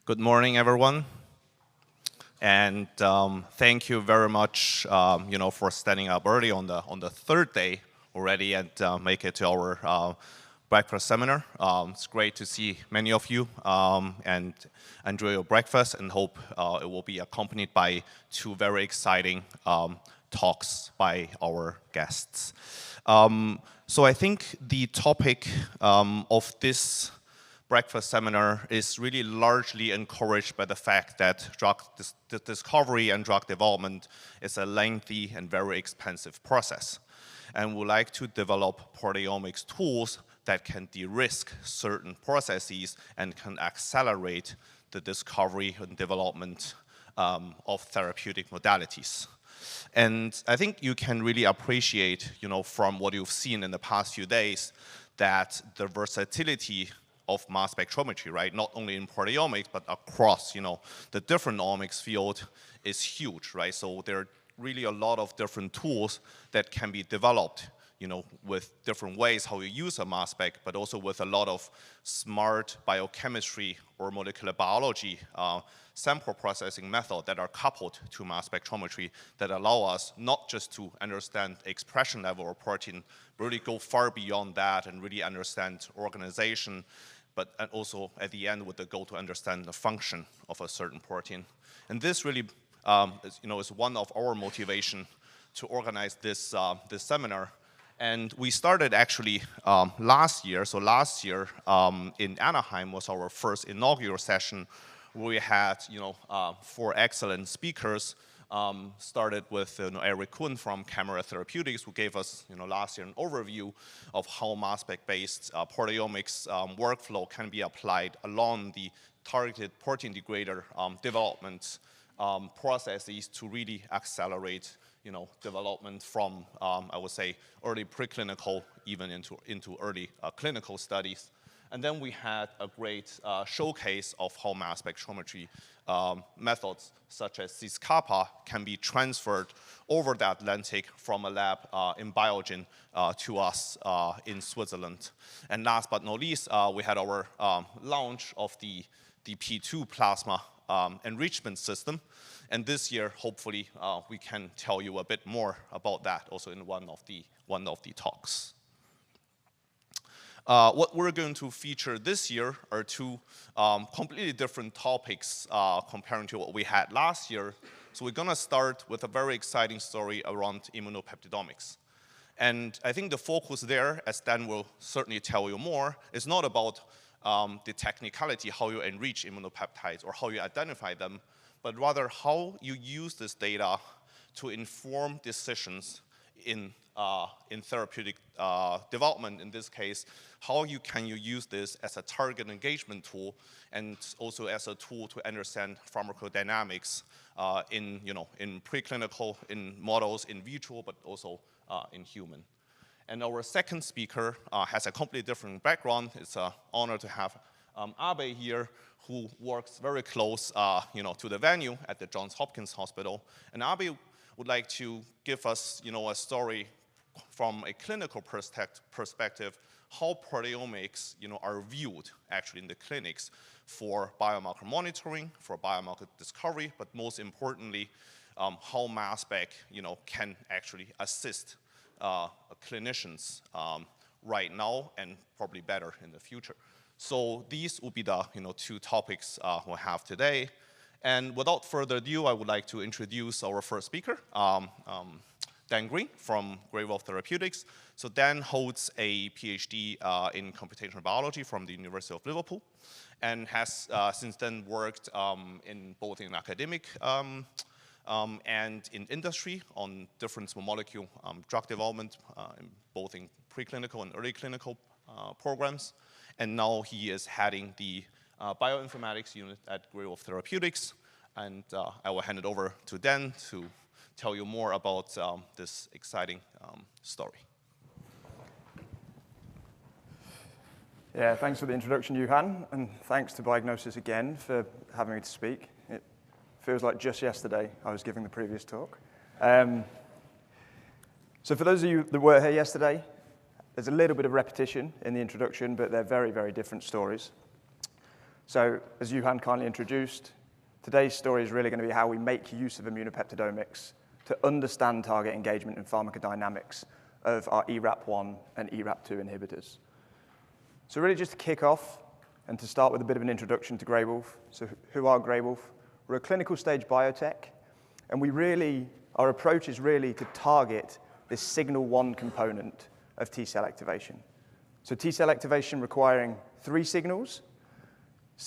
Good morning, everyone. And thank you very much, for standing up early on the third day already and make it to our breakfast seminar. It's great to see many of you and enjoy your breakfast, and hope it will be accompanied by two very exciting talks by our guests. So I think the topic of this breakfast seminar is really largely encouraged by the fact that drug discovery and drug development is a lengthy and very expensive process. And we like to develop proteomics tools that can de-risk certain processes and can accelerate the discovery and development of therapeutic modalities. And I think you can really appreciate, from what you've seen in the past few days, that the versatility of mass spectrometry, right? Not only in proteomics, but across, the different omics field is huge, right? So there are really a lot of different tools that can be developed, with different ways how you use a mass spec, but also with a lot of smart biochemistry or molecular biology sample processing method that are coupled to mass spectrometry that allow us not just to understand expression level of protein, but really go far beyond that and really understand organization, but also at the end with the goal to understand the function of a certain protein. And this really is one of our motivation to organize this seminar. And we started actually last year. So last year in Anaheim was our first inaugural session where we had 4 excellent speakers. Started with Eric Kuhn from Camera Therapeutics, who gave us last year an overview of how mass spec-based proteomics workflow can be applied along the targeted protein degrader development processes to really accelerate development from, I would say, early preclinical even into early clinical studies. And then we had a great showcase of how mass spectrometry methods such as cis-kappa can be transferred over the Atlantic from a lab in Biogen to us in Switzerland. And last but not least, we had our launch of the P2 plasma enrichment system. And this year, hopefully, we can tell you a bit more about that also in one of the talks. What we're going to feature this year are 2 completely different topics comparing to what we had last year. So we're going to start with a very exciting story around immunopeptidomics. And I think the focus there, as Dan will certainly tell you more, is not about the technicality, how you enrich immunopeptides or how you identify them, but rather how you use this data to inform decisions in therapeutic development. In this case, how can you use this as a target engagement tool and also as a tool to understand pharmacodynamics in preclinical, in models, in vitro, but also in human. And our second speaker has a completely different background. It's an honor to have Abe here, who works very close to the venue at the Johns Hopkins Hospital. And Abe would like to give us a story from a clinical perspective, how proteomics are viewed actually in the clinics for biomarker monitoring, for biomarker discovery, but most importantly, how mass spec can actually assist clinicians right now and probably better in the future. So these will be the 2 topics we'll have today. And without further ado, I would like to introduce our first speaker, Dan Green from Greywell Therapeutics. So Dan holds a PhD in computational biology from the University of Liverpool and has since then worked both in academic and in industry on different small molecule drug development, both in preclinical and early clinical programs. And now he is heading the bioinformatics unit at Greywell Therapeutics. And I will hand it over to Dan to tell you more about this exciting story. Yeah, thanks for the introduction, Johan, and thanks to Biognosys again for having me to speak. It feels like just yesterday I was giving the previous talk. So for those of you that were here yesterday, there's a little bit of repetition in the introduction, but they're very, very different stories. So as Johan kindly introduced, today's story is really going to be how we make use of immunopeptidomics to understand target engagement and pharmacodynamics of our ERAP1 and ERAP2 inhibitors. So really just to kick off and to start with a bit of an introduction to Grey Wolf. So who are Grey Wolf? We're a clinical stage biotech, and our approach is really to target this signal 1 component of T-cell activation. So T-cell activation requiring 3 signals.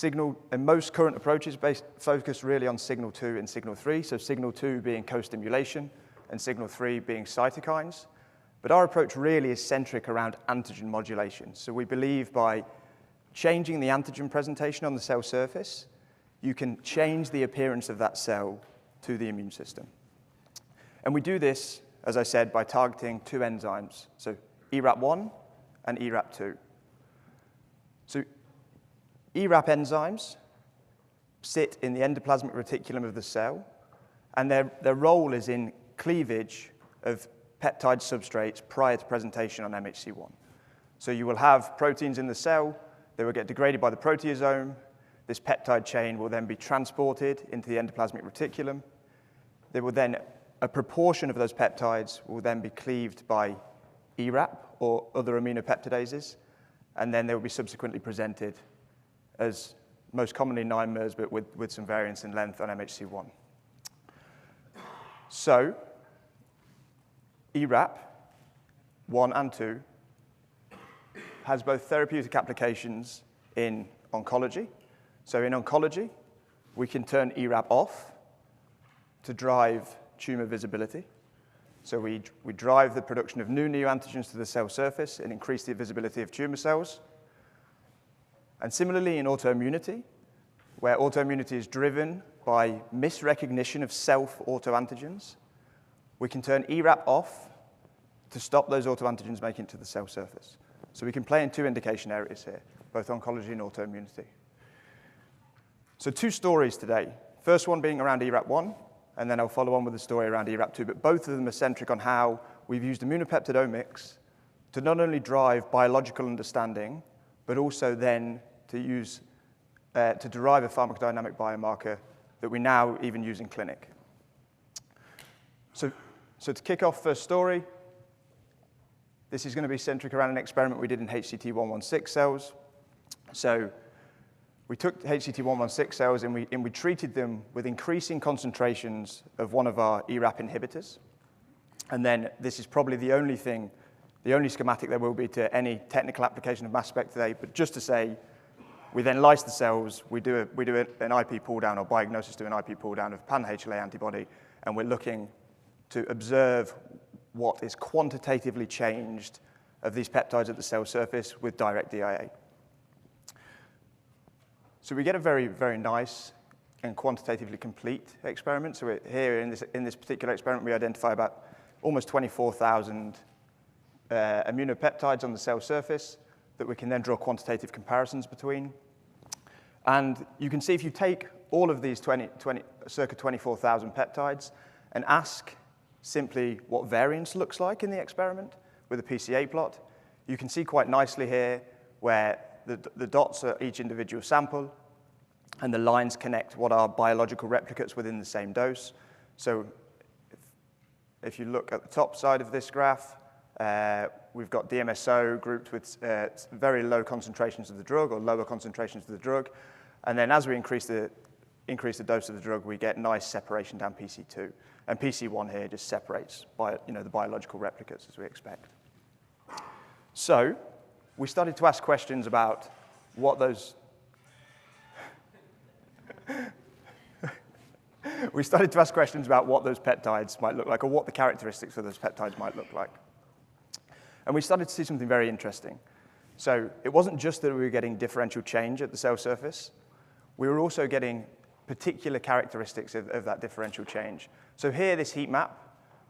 And most current approaches focus really on signal 2 and signal 3, so signal 2 being co-stimulation and signal 3 being cytokines. But our approach really is centric around antigen modulation. So we believe by changing the antigen presentation on the cell surface, you can change the appearance of that cell to the immune system. And we do this, as I said, by targeting 2 enzymes, so ERAP1 and ERAP2. So ERAP enzymes sit in the endoplasmic reticulum of the cell, and their role is in cleavage of peptide substrates prior to presentation on MHC1. So you will have proteins in the cell, they will get degraded by the proteasome, this peptide chain will then be transported into the endoplasmic reticulum. A proportion of those peptides will then be cleaved by ERAP or other aminopeptidases, and then they will be subsequently presented as most commonly 9-mers, but with some variance in length on MHC1. So ERAP 1 and 2 has both therapeutic applications in oncology. So in oncology, we can turn ERAP off to drive tumor visibility. So we drive the production of new neoantigens to the cell surface and increase the visibility of tumor cells. And similarly in autoimmunity, where autoimmunity is driven by misrecognition of self-autoantigens, we can turn ERAP off to stop those autoantigens making it to the cell surface. So we can play in 2 indication areas here, both oncology and autoimmunity. So 2 stories today. First one being around ERAP1, and then I'll follow on with the story around ERAP2, but both of them are centric on how we've used immunopeptidomics to not only drive biological understanding, but also then to derive a pharmacodynamic biomarker that we now even use in clinic. So to kick off first story, this is going to be centric around an experiment we did in HCT116 cells. So we took HCT116 cells and we treated them with increasing concentrations of one of our ERAP inhibitors. And then this is probably the only schematic there will be to any technical application of mass spec today, but just to say, we then lyse the cells, we do an IP pull down, or Biognosys do an IP pull down of pan-HLA antibody, and we're looking to observe what is quantitatively changed of these peptides at the cell surface with direct DIA. So we get a very, very nice and quantitatively complete experiment. So here in this particular experiment, we identify about almost 24,000 immunopeptides on the cell surface that we can then draw quantitative comparisons between. And you can see if you take all of these circa 24,000 peptides and ask simply what variance looks like in the experiment with a PCA plot, you can see quite nicely here where the dots are each individual sample, and the lines connect what are biological replicates within the same dose. So if you look at the top side of this graph, we've got DMSO grouped with very low concentrations of the drug or lower concentrations of the drug. And then as we increase the dose of the drug, we get nice separation down PC2. And PC1 here just separates the biological replicates as we expect. So we started to ask questions about what those peptides might look like, or what the characteristics of those peptides might look like. And we started to see something very interesting. So it wasn't just that we were getting differential change at the cell surface. We were also getting particular characteristics of that differential change. So here, this heat map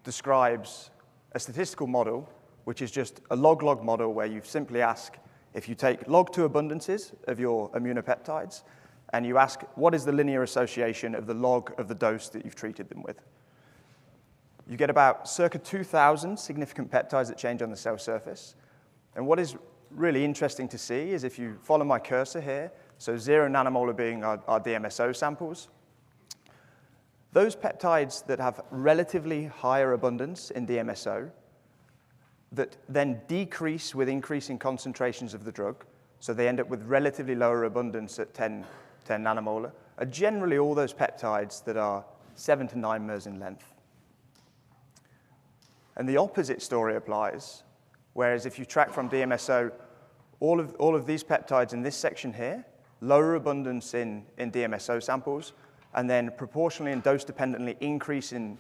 describes a statistical model, which is just a log-log model where you simply ask, if you take log2 abundances of your immunopeptides, and you ask, what is the linear association of the log of the dose that you've treated them with? You get about circa 2,000 significant peptides that change on the cell surface. And what is really interesting to see is if you follow my cursor here, So 0 nanomolar being our DMSO samples. Those peptides that have relatively higher abundance in DMSO that then decrease with increasing concentrations of the drug, so they end up with relatively lower abundance at 10 nanomolar, are generally all those peptides that are 7 to 9 mers in length. And the opposite story applies, whereas if you track from DMSO, all of these peptides in this section here, lower abundance in DMSO samples, and then proportionally and dose-dependently increase in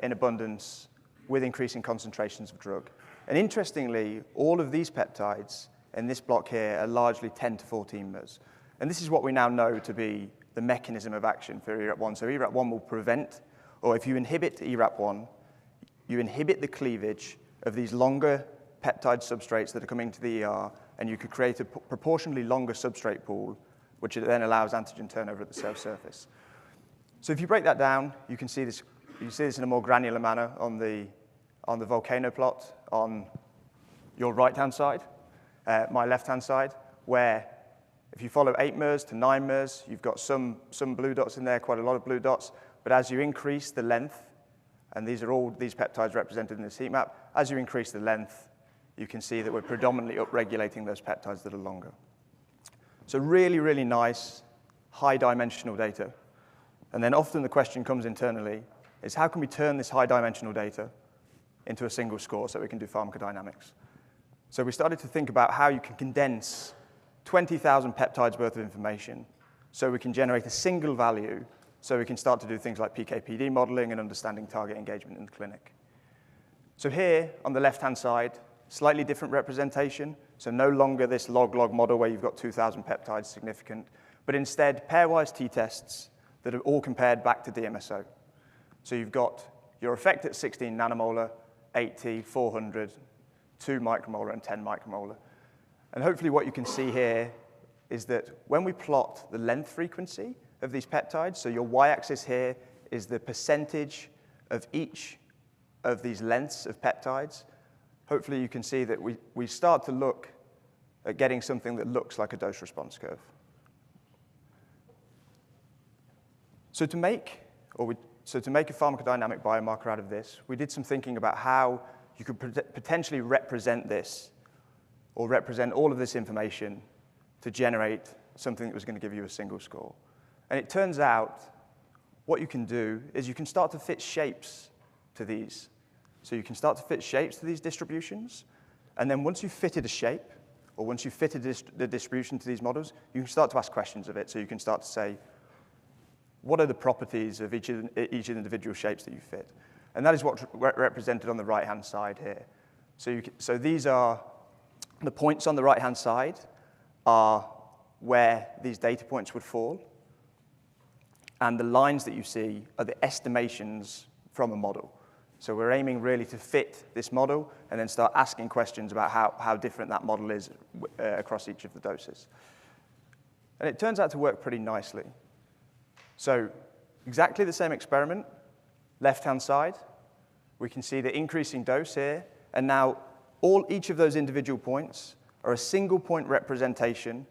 abundance with increasing concentrations of drug. And interestingly, all of these peptides in this block here are largely 10 to 14 mers. And this is what we now know to be the mechanism of action for ERAP1. So ERAP1 will prevent, or if you inhibit ERAP1, you inhibit the cleavage of these longer peptide substrates that are coming to the ER, and you could create a proportionally longer substrate pool, which then allows antigen turnover at the cell surface. So if you break that down, you can see this in a more granular manner on the volcano plot on your right-hand side, my left-hand side, where if you follow 8 mers to 9 mers, you've got some blue dots in there, quite a lot of blue dots. But as you increase the length, and these are all these peptides represented in this heat map, as you increase the length, you can see that we're predominantly upregulating those peptides that are longer. So really, really nice, high-dimensional data. And then often the question comes internally is how can we turn this high-dimensional data into a single score so we can do pharmacodynamics? So we started to think about how you can condense 20,000 peptides worth of information so we can generate a single value so we can start to do things like PK/PD modeling and understanding target engagement in the clinic. So here on the left-hand side, slightly different representation. So no longer this log-log model where you've got 2,000 peptides significant, but instead pairwise t-tests that are all compared back to DMSO. So you've got your effect at 16 nanomolar, 80, 400, 2 micromolar, and 10 micromolar. And hopefully what you can see here is that when we plot the length frequency of these peptides, so your y-axis here is the percentage of each of these lengths of peptides, hopefully you can see that we start to look at getting something that looks like a dose-response curve. So to make a pharmacodynamic biomarker out of this, we did some thinking about how you could potentially represent this or represent all of this information to generate something that was going to give you a single score. And it turns out what you can do is you can start to fit shapes to these. So you can start to fit shapes to these distributions, and then once you've fitted a shape, or once you've fitted the distribution to these models, you can start to ask questions of it. So you can start to say, what are the properties of each of the individual shapes that you fit? And that is what's represented on the right-hand side here. So these are the points on the right-hand side are where these data points would fall. And the lines that you see are the estimations from a model. So we're aiming really to fit this model and then start asking questions about how different that model is across each of the doses. And it turns out to work pretty nicely. So exactly the same experiment, left-hand side. We can see the increasing dose here. And now each of those individual points are a single point representation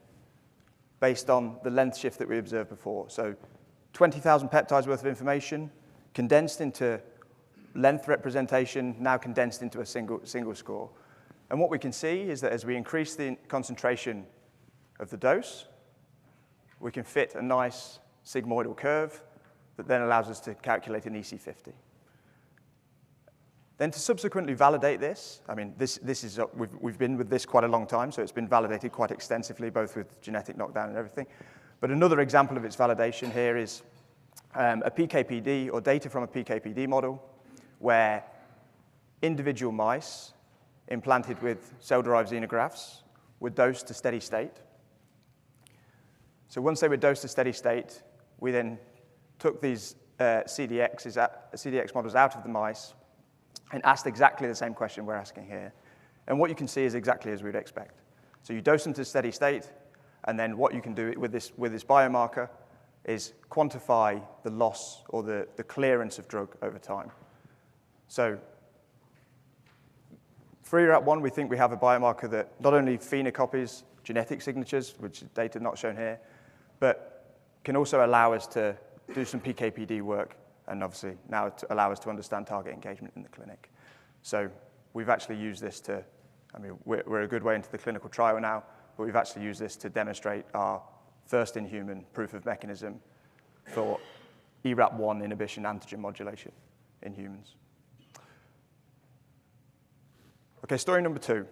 based on the length shift that we observed before. So 20,000 peptides worth of information condensed into length representation, now condensed into a single score. And what we can see is that as we increase the concentration of the dose, we can fit a nice sigmoidal curve that then allows us to calculate an EC50. Then to subsequently validate this, I mean, we've been with this quite a long time, so it's been validated quite extensively, both with genetic knockdown and everything. But another example of its validation here is a PK/PD, or data from a PK/PD model, where individual mice implanted with cell-derived xenografts were dosed to steady state. So once they were dosed to steady state, we then took these CDX models out of the mice and asked exactly the same question we're asking here. And what you can see is exactly as we'd expect. So you dose them to steady state, and then what you can do with this biomarker is quantify the loss or the clearance of drug over time. So for ERAP1, we think we have a biomarker that not only phenocopies genetic signatures, which is data not shown here, but can also allow us to do some PK/PD work, and obviously now to allow us to understand target engagement in the clinic. So we've actually used this to, I mean, we're a good way into the clinical trial now, but we've actually used this to demonstrate our first in-human proof of mechanism for ERAP1 inhibition antigen modulation in humans. Okay, story number 2.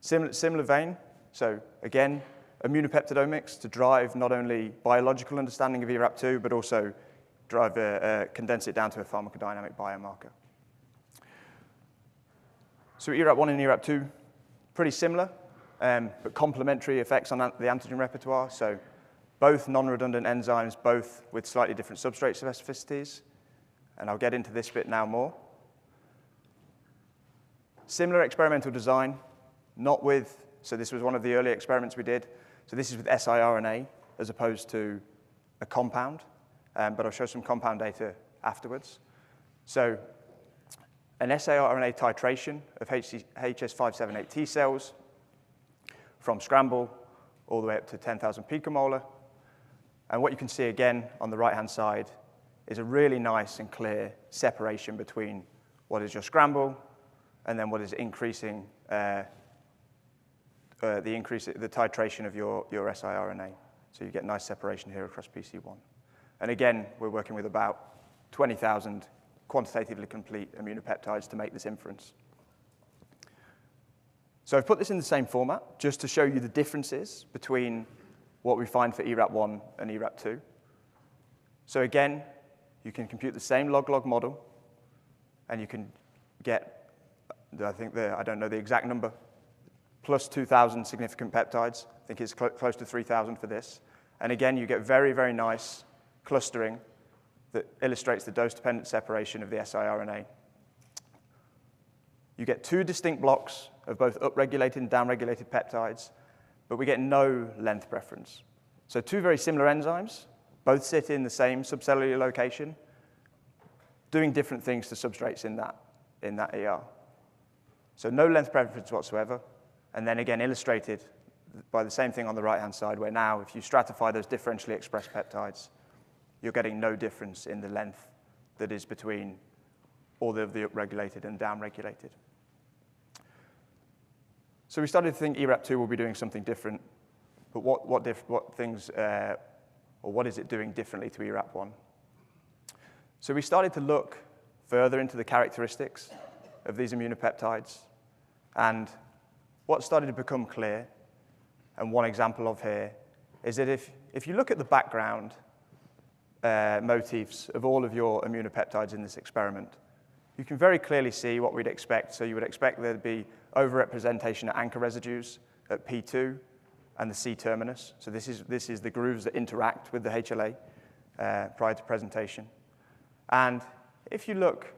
Similar vein. So again, immunopeptidomics to drive not only biological understanding of ERAP2, but also condense it down to a pharmacodynamic biomarker. So ERAP1 and ERAP2, pretty similar, but complementary effects on the antigen repertoire. So both non-redundant enzymes, both with slightly different substrate specificities. And I'll get into this bit now more. Similar experimental design, not with, so this was one of the early experiments we did. So this is with siRNA as opposed to a compound, but I'll show some compound data afterwards. So an siRNA titration of HS578 T cells from scramble all the way up to 10,000 picomolar. And what you can see again on the right-hand side is a really nice and clear separation between what is your scramble and then what is increasing the titration of your siRNA. So you get nice separation here across PC1. And again, we're working with about 20,000 quantitatively complete immunopeptides to make this inference. So I've put this in the same format just to show you the differences between what we find for ERAP1 and ERAP2. So again, you can compute the same log-log model, and you can get, I don't know the exact number, plus 2,000 significant peptides. I think it's close to 3,000 for this. And again, you get very, very nice clustering that illustrates the dose-dependent separation of the siRNA. You get 2 distinct blocks of both upregulated and downregulated peptides, but we get no length preference. So 2 very similar enzymes, both sit in the same subcellular location, doing different things to substrates in that ER. So no length preference whatsoever, and then again illustrated by the same thing on the right-hand side, where now if you stratify those differentially expressed peptides, you're getting no difference in the length that is between all of the upregulated and downregulated. So we started to think ERAP2 will be doing something different, but what is it doing differently to ERAP1? So we started to look further into the characteristics of these immunopeptides, and what started to become clear, and one example of here, is that if you look at the background motifs of all of your immunopeptides in this experiment, you can very clearly see what we'd expect. So you would expect there to be overrepresentation of anchor residues at P2 and the C terminus. So this is the grooves that interact with the HLA prior to presentation. And if you look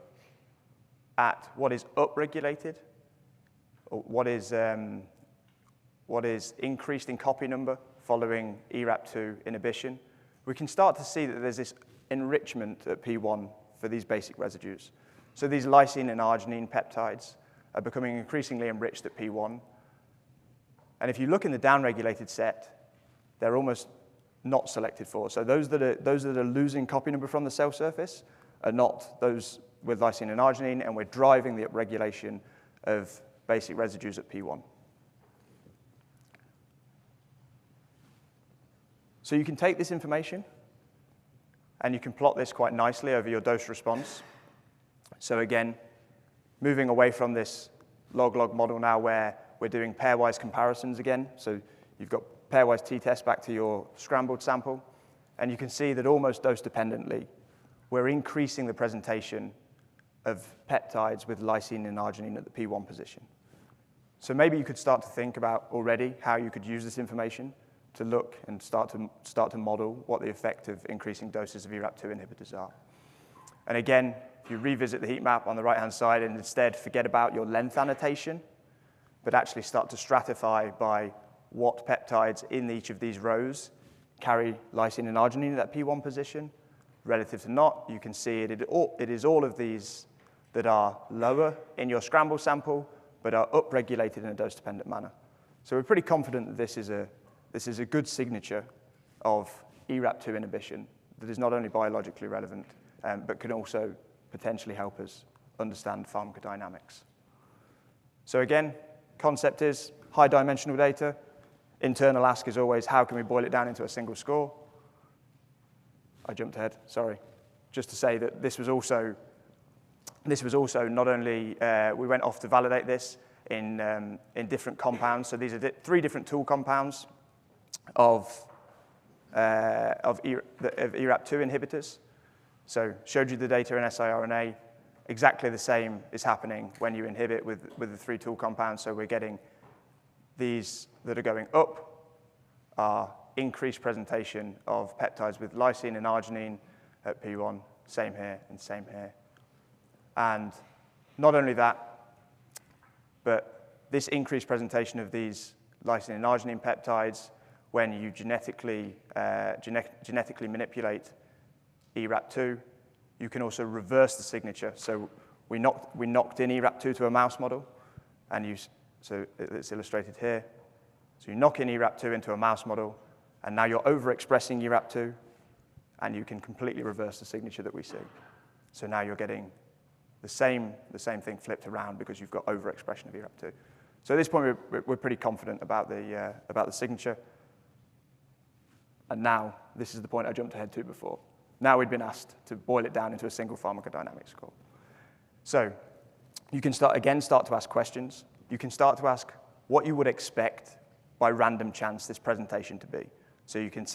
at what is upregulated, or what is increased in copy number following ERAP2 inhibition, we can start to see that there's this enrichment at P1 for these basic residues. So these lysine and arginine peptides are becoming increasingly enriched at P1. And if you look in the downregulated set, they're almost not selected for. So those that are losing copy number from the cell surface are not those with lysine and arginine, and we're driving the upregulation of basic residues at P1. So you can take this information, and you can plot this quite nicely over your dose response. So again, moving away from this log-log model now where we're doing pairwise comparisons again. So you've got pairwise t-test back to your scrambled sample, and you can see that almost dose-dependently, we're increasing the presentation of peptides with lysine and arginine at the P1 position. So maybe you could start to think about already how you could use this information to look and start to model what the effect of increasing doses of ERAP2 inhibitors are. And again, if you revisit the heat map on the right-hand side and instead forget about your length annotation, but actually start to stratify by what peptides in each of these rows carry lysine and arginine at that P1 position, relative to not, you can see it is all of these that are lower in your scramble sample, but are upregulated in a dose-dependent manner. So we're pretty confident that this is a good signature of ERAP2 inhibition that is not only biologically relevant, but can also potentially help us understand pharmacodynamics. So again, concept is high dimensional data. Internal ask is always, how can we boil it down into a single score? I jumped ahead, sorry. Just to say that this was also not only, we went off to validate this in different compounds. So these are 3 different tool compounds of ERAP2 inhibitors. So showed you the data in siRNA. Exactly the same is happening when you inhibit with the 3 tool compounds. So we're getting these that are going up are increased presentation of peptides with lysine and arginine at P1, same here and same here. And not only that, but this increased presentation of these lysine and arginine peptides, when you genetically manipulate ERAP2, you can also reverse the signature. So we knocked in ERAP2 to a mouse model, and so it's illustrated here. So you knock in ERAP2 into a mouse model, and now you're overexpressing ERAP2, and you can completely reverse the signature that we see. So now you're getting the same thing flipped around because you've got overexpression of ERAP2. So at this point, we're pretty confident about the signature. And now, this is the point I jumped ahead to before. Now we'd been asked to boil it down into a single pharmacodynamic score. So you can start to ask questions. You can start to ask what you would expect by random chance this presentation to be. So you can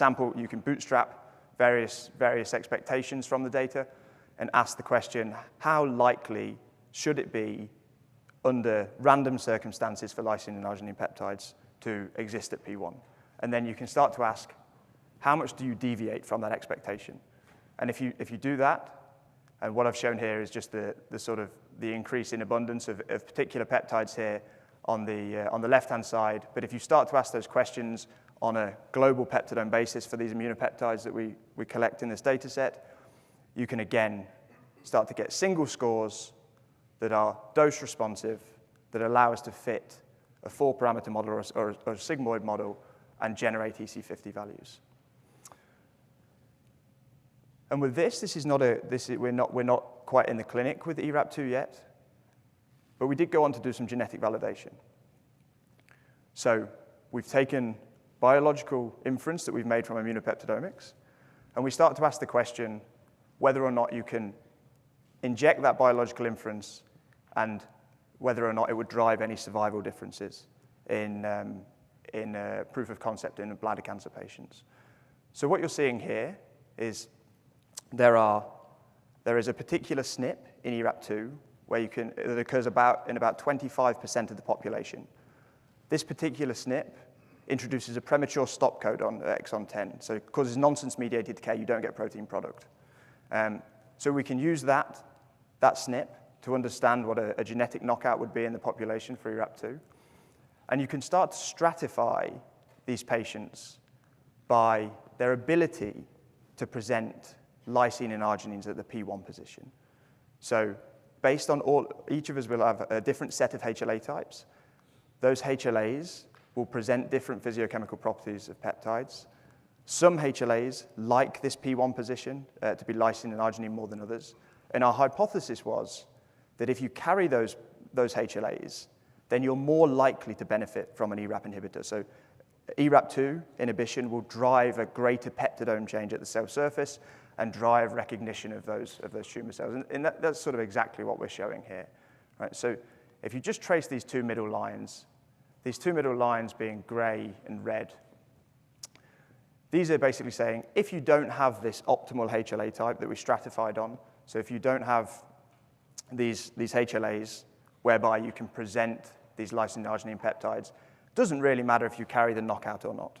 bootstrap various expectations from the data and ask the question, how likely should it be under random circumstances for lysine and arginine peptides to exist at P1? And then you can start to ask, how much do you deviate from that expectation? And if you do that, and what I've shown here is just the increase in abundance of particular peptides here on the left-hand side. But if you start to ask those questions on a global peptidome basis for these immunopeptides that we collect in this data set, you can again start to get single scores that are dose responsive, that allow us to fit a 4-parameter model or a sigmoid model and generate EC50 values. And with we're not quite in the clinic with ERAP2 yet, but we did go on to do some genetic validation. So we've taken biological inference that we've made from immunopeptidomics, and we start to ask the question whether or not you can inject that biological inference and whether or not it would drive any survival differences in proof of concept in bladder cancer patients. So what you're seeing here is there is a particular SNP in ERAP2 that occurs in about 25% of the population. This particular SNP introduces a premature stop code on exon 10, so it causes nonsense-mediated decay. You don't get protein product. So we can use that SNP to understand what a genetic knockout would be in the population for ERAP2. And you can start to stratify these patients by their ability to present lysine and arginines at the P1 position. So based on each of us will have a different set of HLA types. Those HLAs will present different physiochemical properties of peptides. Some HLAs like this P1 position to be lysine and arginine more than others. And our hypothesis was that if you carry those HLAs, then you're more likely to benefit from an ERAP inhibitor. So ERAP2 inhibition will drive a greater peptidome change at the cell surface and drive recognition of those tumor cells. And that's sort of exactly what we're showing here. Right? So if you just trace these two middle lines being gray and red, these are basically saying if you don't have this optimal HLA type that we stratified on, so if you don't have these HLAs whereby you can present these lysine and arginine peptides, it doesn't really matter if you carry the knockout or not.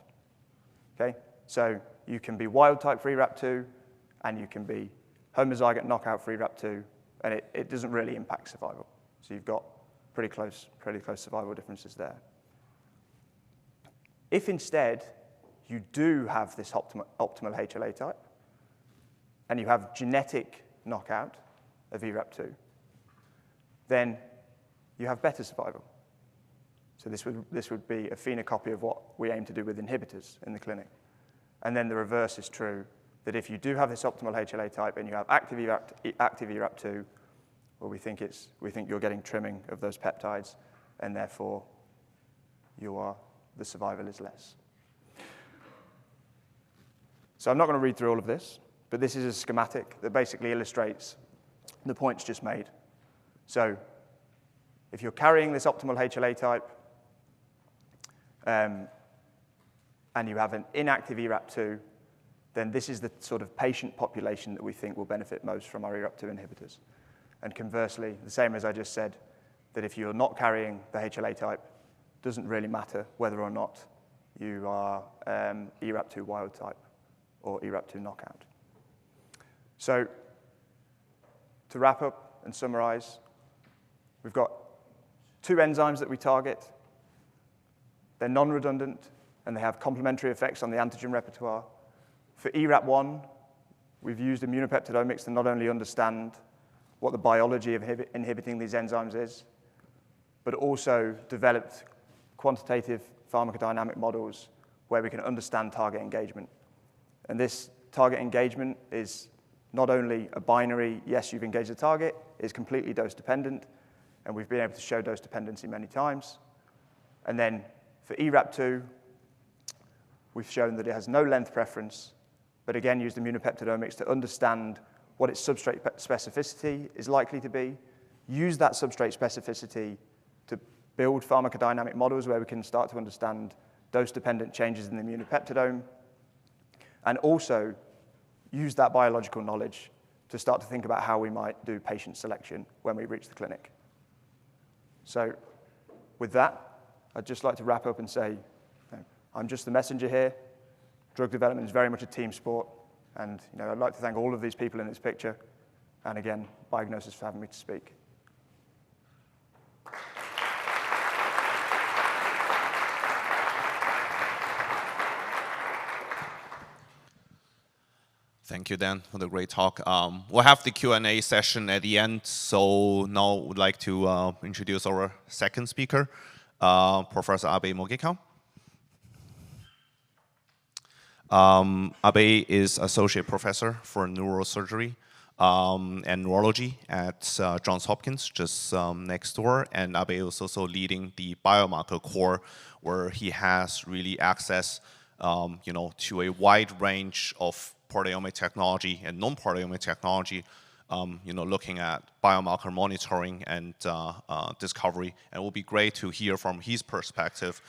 Okay? So you can be wild type for ERAP2, and you can be homozygote knockout for ERAP2, and it doesn't really impact survival. So you've got pretty close survival differences there. If instead you do have this optimal HLA type, and you have genetic knockout of ERAP2, then you have better survival. So this would be a phenocopy of what we aim to do with inhibitors in the clinic. And then the reverse is true, that if you do have this optimal HLA type and you have active ERAP2, well, we think you're getting trimming of those peptides, and therefore the survival is less. So I'm not going to read through all of this, but this is a schematic that basically illustrates the points just made. So if you're carrying this optimal HLA type, and you have an inactive ERAP2, then this is the sort of patient population that we think will benefit most from our ERAP2 inhibitors. And conversely, the same as I just said, that if you're not carrying the HLA type, it doesn't really matter whether or not you are ERAP2 wild type or ERAP2 knockout. So to wrap up and summarize, we've got 2 enzymes that we target. They're non-redundant, and they have complementary effects on the antigen repertoire. For ERAP1, we've used immunopeptidomics to not only understand what the biology of inhibiting these enzymes is, but also developed quantitative pharmacodynamic models where we can understand target engagement. And this target engagement is not only a binary, yes, you've engaged the target, it's completely dose-dependent, and we've been able to show dose dependency many times. And then for ERAP2, we've shown that it has no length preference, but again used immunopeptidomics to understand what its substrate specificity is likely to be, use that substrate specificity to build pharmacodynamic models where we can start to understand dose-dependent changes in the immunopeptidome, and also use that biological knowledge to start to think about how we might do patient selection when we reach the clinic. So with that, I'd just like to wrap up and say, I'm just the messenger here. Drug development is very much a team sport. And I'd like to thank all of these people in this picture. And again, Biognosys for having me to speak. Thank you, Dan, for the great talk. We'll have the Q&A session at the end. So now I would like to introduce our second speaker, Professor Abe Mogekau. Abe is Associate Professor for Neurosurgery and Neurology at Johns Hopkins, just next door. And Abe is also leading the biomarker core, where he has really access to a wide range of proteomic technology and non-proteomic technology, looking at biomarker monitoring and discovery. And it will be great to hear from his perspective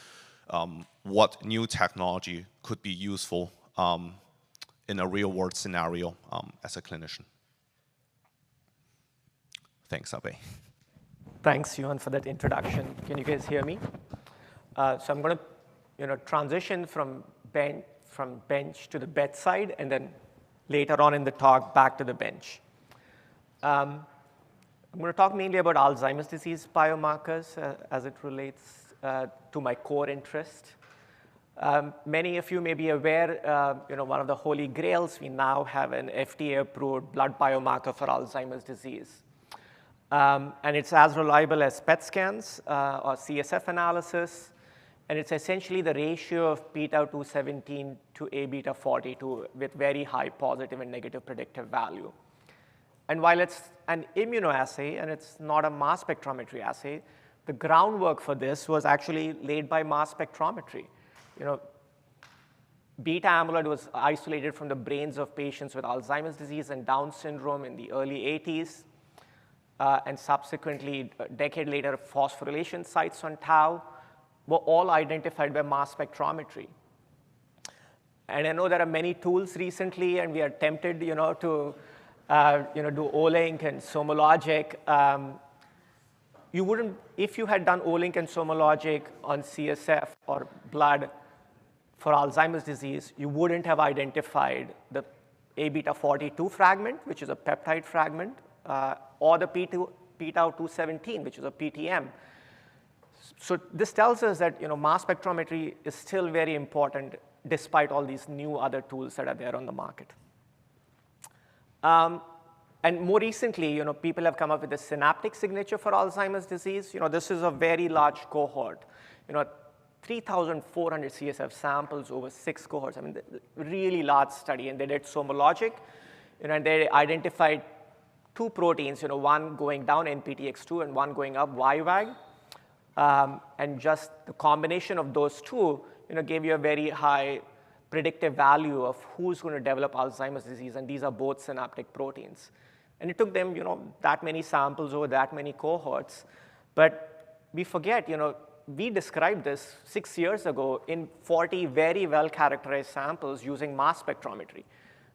what new technology could be useful in a real-world scenario as a clinician. Thanks, Abe. Thanks, Yuan, for that introduction. Can you guys hear me? So I'm going to transition from bench to the bedside, and then later on in the talk, back to the bench. I'm going to talk mainly about Alzheimer's disease biomarkers as it relates to my core interest. Many of you may be aware, one of the holy grails, we now have an FDA-approved blood biomarker for Alzheimer's disease. And it's as reliable as PET scans or CSF analysis. And it's essentially the ratio of p-tau217 to A-beta-42 with very high positive and negative predictive value. And while it's an immunoassay and it's not a mass spectrometry assay, the groundwork for this was actually laid by mass spectrometry. Beta amyloid was isolated from the brains of patients with Alzheimer's disease and Down syndrome in the early 80s. And subsequently, a decade later, phosphorylation sites on tau were all identified by mass spectrometry. And I know there are many tools recently, and we are tempted, to do Olink and SomaLogic. You wouldn't, if you had done Olink and SomaLogic on CSF or blood for Alzheimer's disease, you wouldn't have identified the A-beta-42 fragment, which is a peptide fragment, or the p-tau217, which is a PTM. So this tells us that mass spectrometry is still very important despite all these new other tools that are there on the market. And more recently, people have come up with a synaptic signature for Alzheimer's disease. This is a very large cohort. 3,400 CSF samples over 6 cohorts. I mean, really large study, and they did SomaLogic, and they identified 2 proteins, one going down, NPTX2, and one going up, YWAG. And just the combination of those 2, gave you a very high predictive value of who's going to develop Alzheimer's disease, and these are both synaptic proteins. And it took them, that many samples over that many cohorts. But we forget, we described this 6 years ago in 40 very well-characterized samples using mass spectrometry.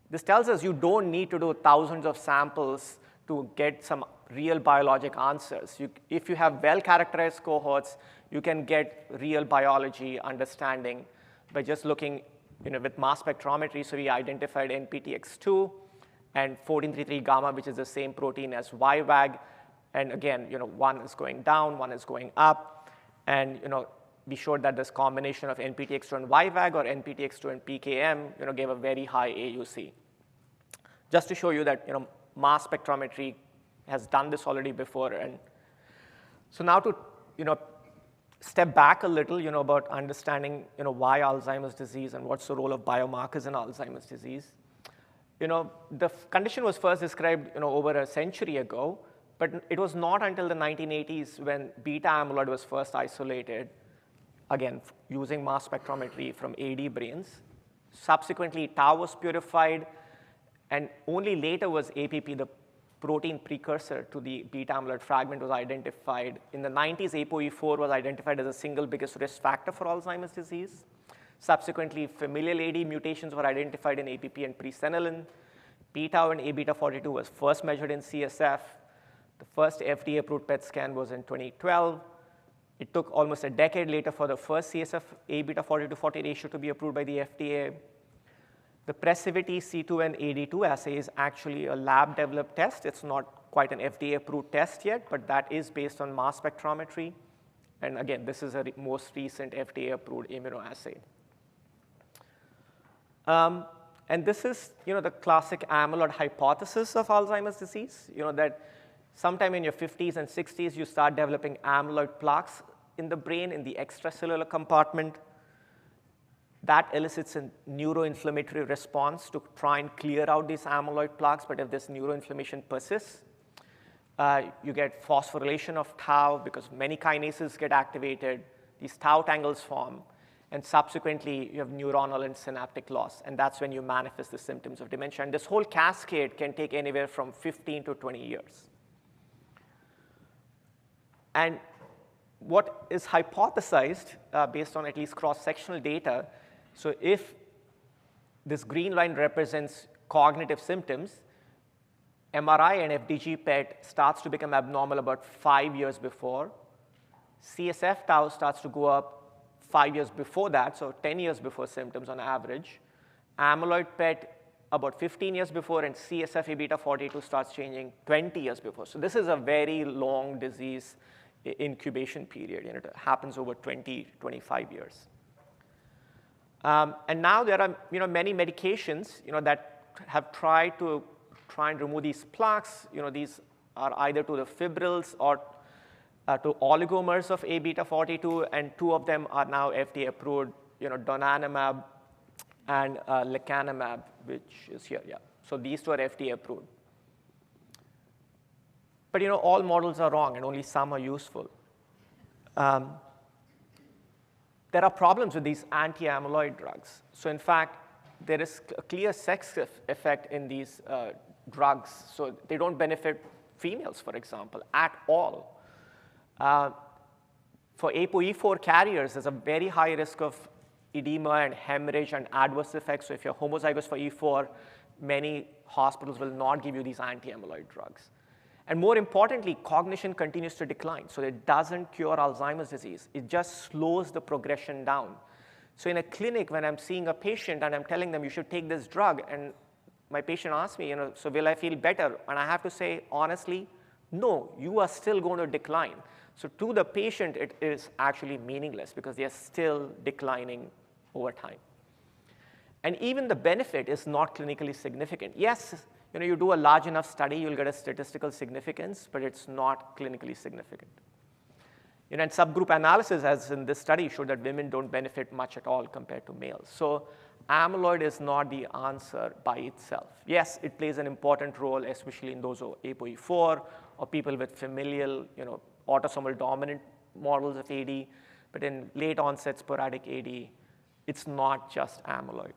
This tells us you don't need to do thousands of samples to get some real biologic answers. If you have well-characterized cohorts, you can get real biology understanding by just looking with mass spectrometry. So we identified NPTX2 and 1433 gamma, which is the same protein as YWAG. And again, one is going down, one is going up. And we showed that this combination of NPTX2 and YWAG or NPTX2 and PKM gave a very high AUC. Just to show you that mass spectrometry has done this already before. And so now to step back a little about understanding why Alzheimer's disease and what's the role of biomarkers in Alzheimer's disease. The condition was first described over a century ago, but it was not until the 1980s when beta amyloid was first isolated, again, using mass spectrometry from AD brains. Subsequently, tau was purified, and only later was APP, the protein precursor to the beta amyloid fragment, was identified. In the 90s, ApoE4 was identified as the single biggest risk factor for Alzheimer's disease. Subsequently, familial AD mutations were identified in APP and presenilin. P-tau and A-beta-42 was first measured in CSF. The first FDA-approved PET scan was in 2012. It took almost a decade later for the first CSF A-beta-42-40 ratio to be approved by the FDA. The Pressivity C2 and AD2 assay is actually a lab-developed test. It's not quite an FDA-approved test yet, but that is based on mass spectrometry. And again, this is a most recent FDA-approved immunoassay. And this is, the classic amyloid hypothesis of Alzheimer's disease, that sometime in your 50s and 60s, you start developing amyloid plaques in the brain, in the extracellular compartment. That elicits a neuroinflammatory response to try and clear out these amyloid plaques, but if this neuroinflammation persists, you get phosphorylation of tau because many kinases get activated, these tau tangles form, and subsequently you have neuronal and synaptic loss, and that's when you manifest the symptoms of dementia. And this whole cascade can take anywhere from 15 to 20 years. And what is hypothesized based on at least cross-sectional data, so if this green line represents cognitive symptoms, MRI and FDG PET starts to become abnormal about 5 years before. CSF tau starts to go up 5 years before that, so 10 years before symptoms on average. Amyloid PET about 15 years before, and CSF A-beta-42 starts changing 20 years before. So this is a very long disease incubation period. It happens over 20, 25 years. And now there are many medications that have tried to and remove these plaques. These are either to the fibrils or to oligomers of A-beta-42, and 2 of them are now FDA approved, donanemab and lecanemab, which is here, yeah. So these 2 are FDA approved. But all models are wrong, and only some are useful. There are problems with these anti-amyloid drugs. So in fact, there is a clear sex effect in these drugs. So they don't benefit females, for example, at all. For ApoE4 carriers, there's a very high risk of edema and hemorrhage and adverse effects. So if you're homozygous for E4, many hospitals will not give you these anti-amyloid drugs. And more importantly, cognition continues to decline. So it doesn't cure Alzheimer's disease. It just slows the progression down. So in a clinic, when I'm seeing a patient and I'm telling them you should take this drug, and my patient asks me, so will I feel better? And I have to say, honestly, no, you are still going to decline. So to the patient, it is actually meaningless because they are still declining over time. And even the benefit is not clinically significant. Yes, you do a large enough study, you'll get a statistical significance, but it's not clinically significant. And subgroup analysis, as in this study, showed that women don't benefit much at all compared to males. So amyloid is not the answer by itself. Yes, it plays an important role, especially in those who are ApoE4 or people with familial, autosomal dominant models of AD, but in late onset sporadic AD, it's not just amyloid.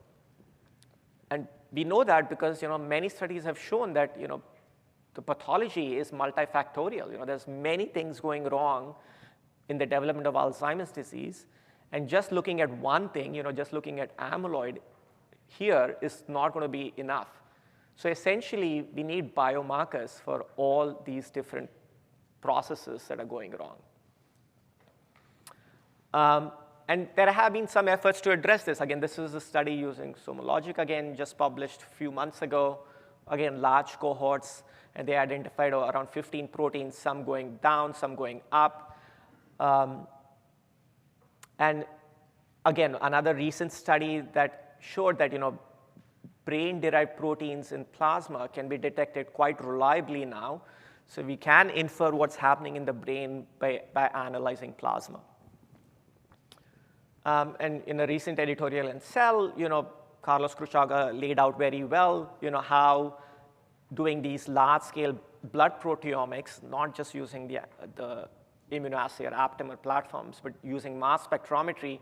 And we know that because many studies have shown that the pathology is multifactorial. There's many things going wrong in the development of Alzheimer's disease, and just looking at one thing, just looking at amyloid here is not going to be enough. So essentially, we need biomarkers for all these different processes that are going wrong. And there have been some efforts to address this. Again, this is a study using SomaLogic, again, just published a few months ago. Again, large cohorts, and they identified around 15 proteins, some going down, some going up. And again, another recent study that showed that brain-derived proteins in plasma can be detected quite reliably now. So we can infer what's happening in the brain by analyzing plasma. And in a recent editorial in Cell, Carlos Cruchaga laid out very well, how doing these large-scale blood proteomics, not just using the immunoassay or aptamer platforms, but using mass spectrometry,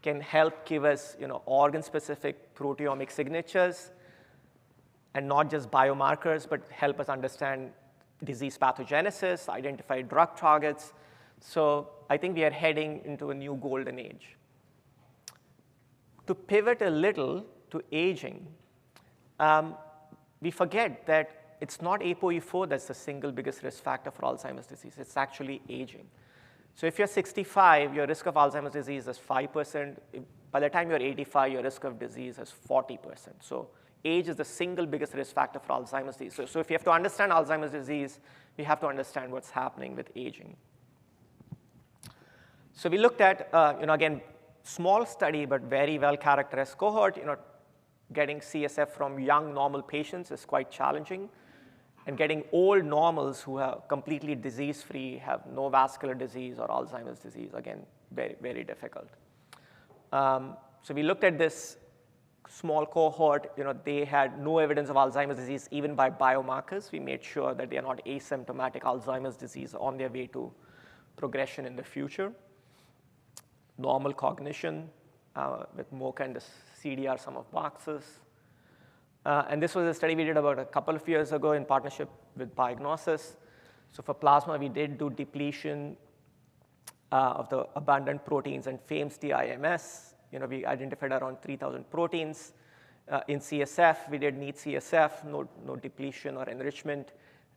can help give us, organ-specific proteomic signatures, and not just biomarkers, but help us understand disease pathogenesis, identify drug targets. So I think we are heading into a new golden age. To pivot a little to aging, we forget that it's not ApoE4 that's the single biggest risk factor for Alzheimer's disease. It's actually aging. So if you're 65, your risk of Alzheimer's disease is 5%. By the time you're 85, your risk of disease is 40%. So age is the single biggest risk factor for Alzheimer's disease. So if you have to understand Alzheimer's disease, we have to understand what's happening with aging. So we looked at, again, small study, but very well-characterized cohort. Getting CSF from young normal patients is quite challenging. And getting old normals who are completely disease-free, have no vascular disease or Alzheimer's disease, again, very, very difficult. So we looked at this small cohort. They had no evidence of Alzheimer's disease, even by biomarkers. We made sure that they are not asymptomatic Alzheimer's disease on their way to progression in the future. Normal cognition with MoCA and the CDR sum of boxes. And this was a study we did about a couple of years ago in partnership with Biognosys. So for plasma, we did do depletion of the abundant proteins and FAMES DIMS. We identified around 3,000 proteins. In CSF, we did neat CSF, no depletion or enrichment,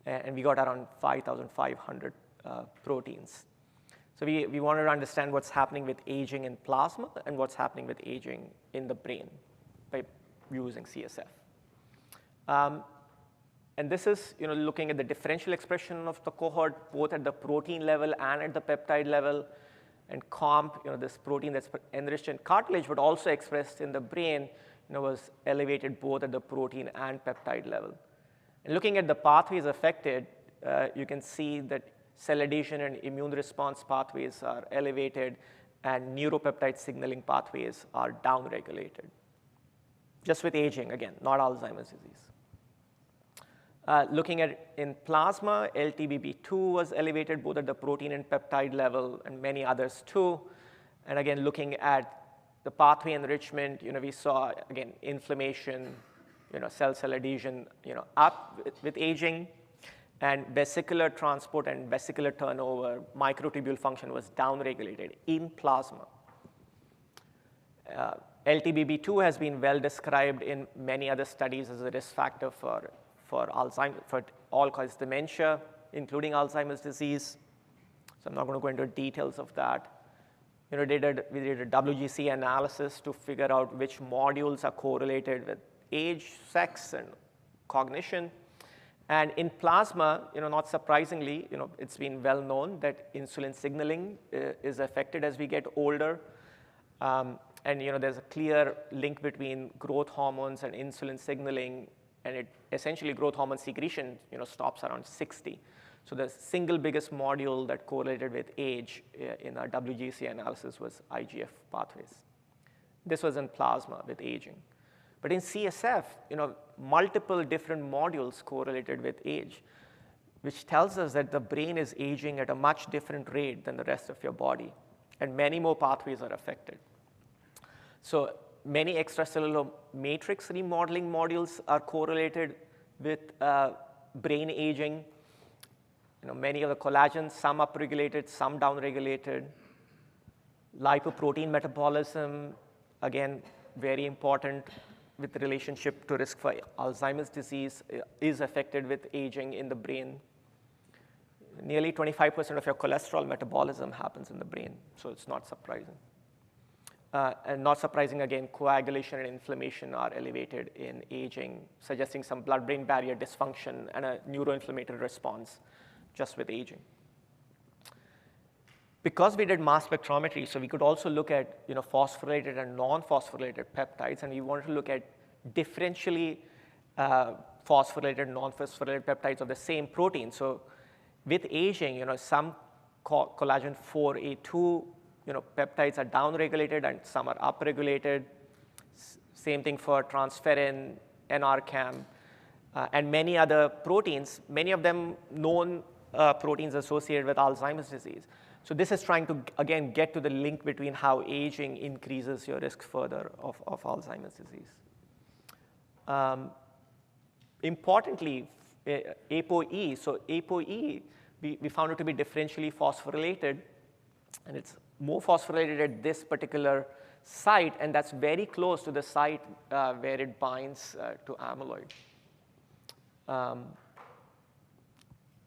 and we got around 5,500 proteins. So we wanted to understand what's happening with aging in plasma and what's happening with aging in the brain by using CSF. And this is looking at the differential expression of the cohort, both at the protein level and at the peptide level. And COMP, this protein that's enriched in cartilage but also expressed in the brain, was elevated both at the protein and peptide level. And looking at the pathways affected, you can see that cell adhesion and immune response pathways are elevated, and neuropeptide signaling pathways are downregulated. Just with aging, again, not Alzheimer's disease. Looking at in plasma, LTBP2 was elevated both at the protein and peptide level, and many others too. And again, looking at the pathway enrichment, we saw, again, inflammation, cell adhesion, up with aging. And vesicular transport and vesicular turnover, microtubule function was downregulated in plasma. LTBP2 has been well described in many other studies as a risk factor for Alzheimer's, for all-cause dementia, including Alzheimer's disease. So I'm not going to go into details of that. We did a WGC analysis to figure out which modules are correlated with age, sex, and cognition. And in plasma, not surprisingly, it's been well known that insulin signaling is affected as we get older. And there's a clear link between growth hormones and insulin signaling, and essentially growth hormone secretion stops around 60. So the single biggest module that correlated with age in our WGC analysis was IGF pathways. This was in plasma with aging. But in CSF, multiple different modules correlated with age, which tells us that the brain is aging at a much different rate than the rest of your body, and many more pathways are affected. So many extracellular matrix remodeling modules are correlated with brain aging. Many of the collagens, some upregulated, some downregulated. Lipoprotein metabolism, again, very important with relationship to risk for Alzheimer's disease, is affected with aging in the brain. Nearly 25% of your cholesterol metabolism happens in the brain, so it's not surprising. And not surprising, again, coagulation and inflammation are elevated in aging, suggesting some blood-brain barrier dysfunction and a neuroinflammatory response just with aging. Because we did mass spectrometry, so we could also look at phosphorylated and non-phosphorylated peptides, and we wanted to look at differentially phosphorylated, non-phosphorylated peptides of the same protein. So with aging, some collagen 4A2 peptides are downregulated and some are upregulated. Same thing for transferrin, NRCAM, and many other proteins, many of them known proteins associated with Alzheimer's disease. So this is trying to, again, get to the link between how aging increases your risk further of Alzheimer's disease. Importantly, ApoE, so ApoE, we found it to be differentially phosphorylated, and it's more phosphorylated at this particular site, and that's very close to the site where it binds to amyloid.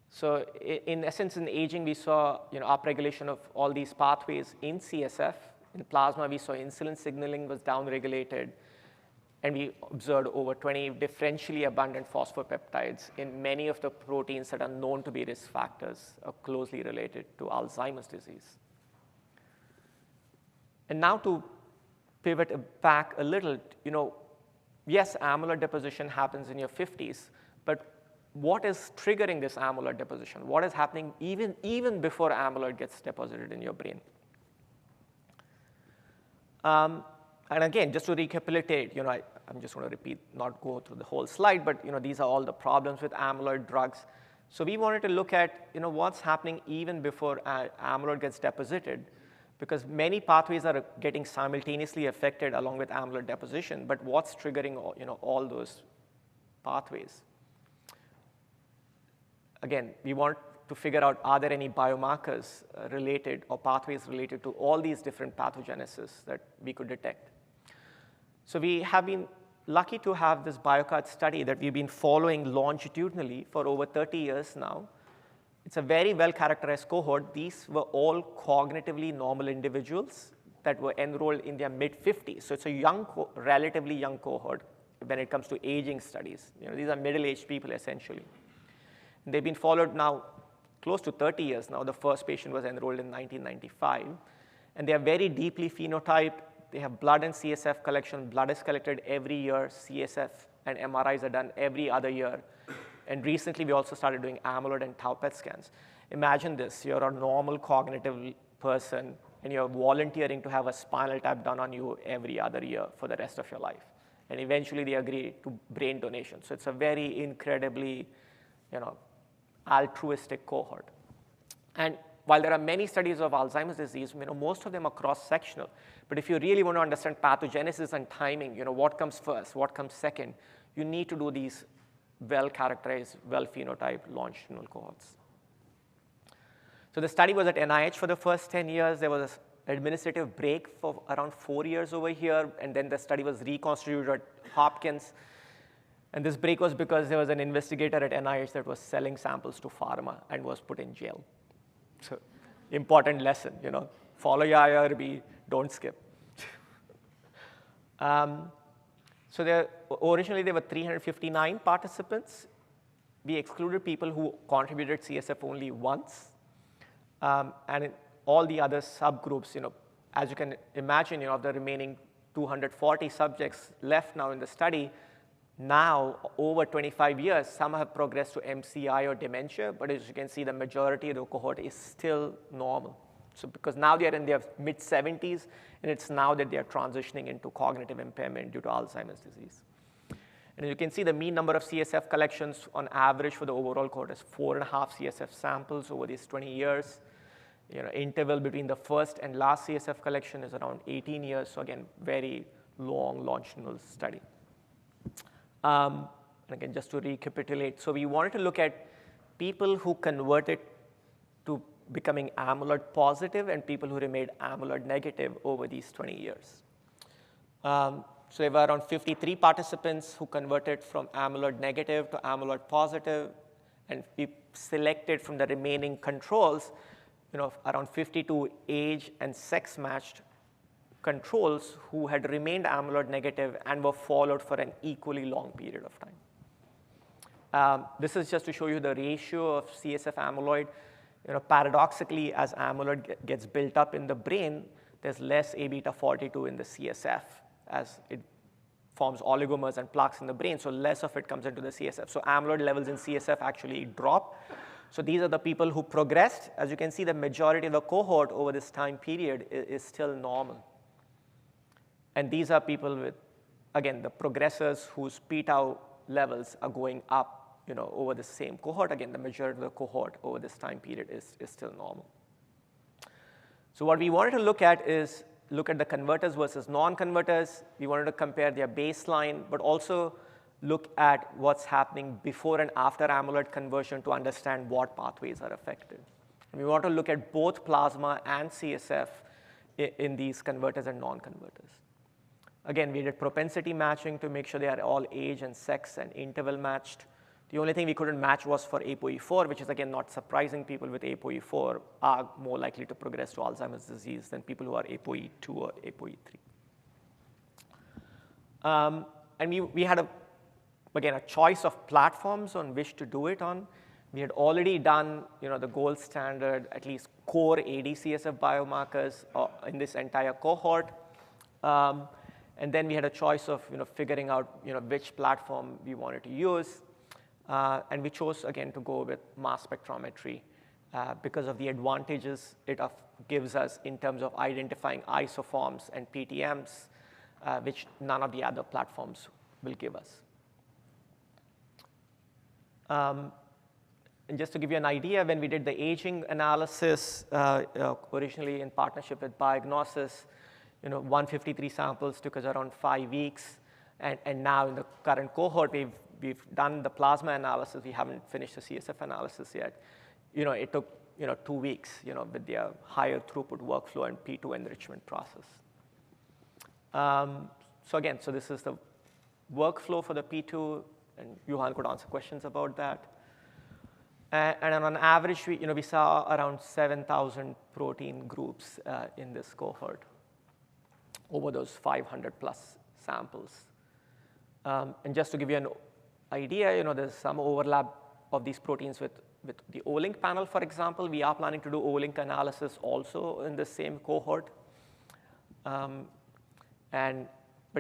So in essence, in aging, we saw upregulation of all these pathways in CSF. In plasma, we saw insulin signaling was downregulated, and we observed over 20 differentially abundant phosphopeptides in many of the proteins that are known to be risk factors or closely related to Alzheimer's disease. And now to pivot back a little, yes, amyloid deposition happens in your 50s, but what is triggering this amyloid deposition? What is happening even before amyloid gets deposited in your brain? And again, just to recapitulate, I'm just going to repeat, not go through the whole slide, but these are all the problems with amyloid drugs. So we wanted to look at what's happening even before amyloid gets deposited, because many pathways are getting simultaneously affected along with amyloid deposition, but what's triggering all those pathways? Again, we want to figure out, are there any biomarkers related or pathways related to all these different pathogenesis that we could detect? So we have been lucky to have this BioCard study that we've been following longitudinally for over 30 years now. It's a very well-characterized cohort. These were all cognitively normal individuals that were enrolled in their mid-50s. So it's a relatively young cohort when it comes to aging studies. These are middle-aged people, essentially. And they've been followed now close to 30 years now. The first patient was enrolled in 1995. And they are very deeply phenotyped. They have blood and CSF collection. Blood is collected every year. CSF and MRIs are done every other year. And recently, we also started doing amyloid and tau PET scans. Imagine this. You're a normal cognitive person, and you're volunteering to have a spinal tap done on you every other year for the rest of your life. And eventually, they agree to brain donation. So it's a very incredibly altruistic cohort. And while there are many studies of Alzheimer's disease, most of them are cross-sectional. But if you really want to understand pathogenesis and timing, what comes first, what comes second, you need to do these well-characterized, well-phenotyped longitudinal cohorts. So the study was at NIH for the first 10 years. There was an administrative break for around 4 years over here, and then the study was reconstituted at Hopkins. And this break was because there was an investigator at NIH that was selling samples to pharma and was put in jail. So important lesson, follow your IRB, don't skip. So originally, there were 359 participants. We excluded people who contributed CSF only once. And in all the other subgroups, as you can imagine, of the remaining 240 subjects left now in the study. Now, over 25 years, some have progressed to MCI or dementia, but as you can see, the majority of the cohort is still normal. So because now they are in their mid-70s, and it's now that they are transitioning into cognitive impairment due to Alzheimer's disease. And you can see the mean number of CSF collections on average for the overall cohort is 4.5 CSF samples over these 20 years. Interval between the first and last CSF collection is around 18 years. So again, very long longitudinal study. And again, just to recapitulate, so we wanted to look at people who converted to becoming amyloid positive and people who remained amyloid negative over these 20 years. So there were around 53 participants who converted from amyloid negative to amyloid positive, and we selected from the remaining controls, around 52 age and sex matched controls who had remained amyloid negative and were followed for an equally long period of time. This is just to show you the ratio of CSF amyloid. Paradoxically, as amyloid gets built up in the brain, there's less A beta 42 in the CSF as it forms oligomers and plaques in the brain, so less of it comes into the CSF. So amyloid levels in CSF actually drop. So these are the people who progressed. As you can see, the majority of the cohort over this time period is still normal. And these are people with, again, the progressors whose p-tau levels are going up over the same cohort. Again, the majority of the cohort over this time period is still normal. So what we wanted to look at is the converters versus non-converters. We wanted to compare their baseline, but also look at what's happening before and after amyloid conversion to understand what pathways are affected. And we want to look at both plasma and CSF in these converters and non-converters. Again, we did propensity matching to make sure they are all age and sex and interval matched. The only thing we couldn't match was for ApoE4, which is, again, not surprising. People with ApoE4 are more likely to progress to Alzheimer's disease than people who are ApoE2 or ApoE3. And we had, again, a choice of platforms on which to do it on. We had already done the gold standard, at least core ADCSF biomarkers in this entire cohort. And then we had a choice of figuring out which platform we wanted to use. And we chose, again, to go with mass spectrometry because of the advantages it gives us in terms of identifying isoforms and PTMs, which none of the other platforms will give us. And just to give you an idea, when we did the aging analysis, originally in partnership with Biognosys, 153 samples took us around 5 weeks. And now in the current cohort, we've done the plasma analysis. We haven't finished the CSF analysis yet. It took 2 weeks, with the higher throughput workflow and P2 enrichment process. So again, this is the workflow for the P2, and Johan could answer questions about that. And on average, we saw around 7,000 protein groups in this cohort over those 500 plus samples. And just to give you an idea, there's some overlap of these proteins with the O-link panel, for example. We are planning to do O-link analysis also in the same cohort. But